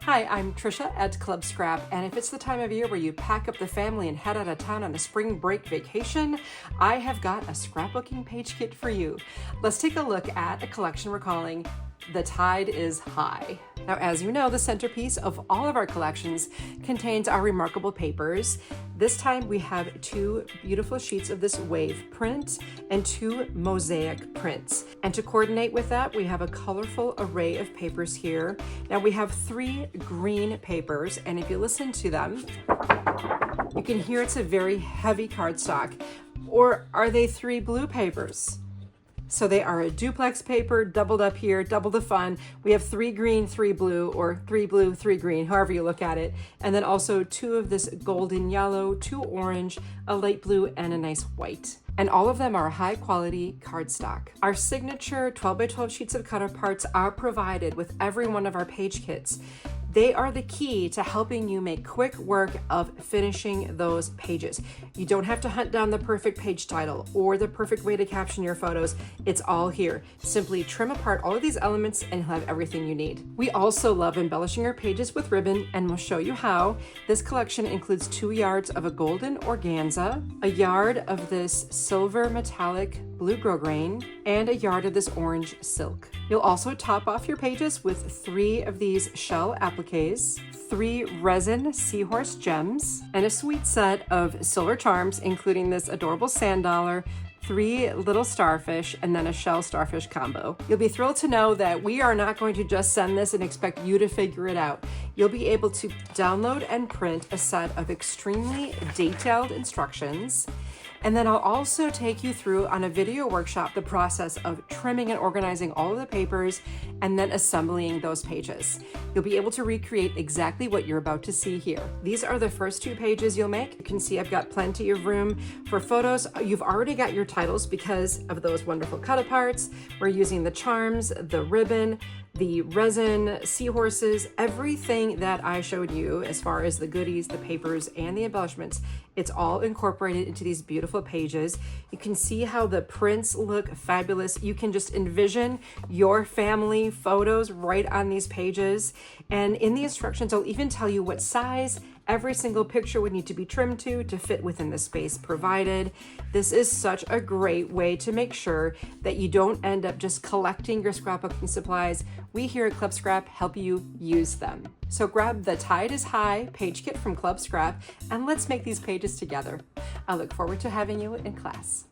Hi, I'm Trisha at Club Scrap, and if it's the time of year where you pack up the family and head out of town on a spring break vacation, I have got a scrapbooking page kit for you. Let's take a look at a collection we're calling The Tide is High. Now, as you know, the centerpiece of all of our collections contains our remarkable papers. This time we have two beautiful sheets of this wave print and two mosaic prints. And to coordinate with that, we have a colorful array of papers here. Now we have three green papers, and if you listen to them, you can hear it's a very heavy cardstock. Or are they three blue papers? So they are a duplex paper, doubled up here, double the fun. We have three green, three blue, or three blue, three green, however you look at it. And then also two of this golden yellow, two orange, a light blue, and a nice white. And all of them are high quality cardstock. Our signature 12 by 12 sheets of cut parts are provided with every one of our page kits. They are the key to helping you make quick work of finishing those pages. You don't have to hunt down the perfect page title or the perfect way to caption your photos. It's all here. Simply trim apart all of these elements and you'll have everything you need. We also love embellishing our pages with ribbon, and we'll show you how. This collection includes 2 yards of a golden organza, a yard of this silver metallic blue grosgrain, and a yard of this orange silk. You'll also top off your pages with 3 of these shell appliques, 3 resin seahorse gems, and a sweet set of silver charms, including this adorable sand dollar, 3 little starfish, and then a shell starfish combo. You'll be thrilled to know that we are not going to just send this and expect you to figure it out. You'll be able to download and print a set of extremely detailed instructions. And then I'll also take you through on a video workshop the process of trimming and organizing all of the papers and then assembling those pages. You'll be able to recreate exactly what you're about to see here. These are the first 2 pages you'll make. You can see I've got plenty of room for photos. You've already got your titles because of those wonderful cut-aparts. We're using the charms, the ribbon, the resin, seahorses, everything that I showed you as far as the goodies, the papers, and the embellishments. It's all incorporated into these beautiful pages. You can see how the prints look fabulous. You can just envision your family photos right on these pages. And in the instructions, I'll even tell you what size every single picture would need to be trimmed to fit within the space provided. This is such a great way to make sure that you don't end up just collecting your scrapbooking supplies. We here at Club Scrap help you use them. So grab the Tide is High page kit from Club Scrap and let's make these pages together. I look forward to having you in class.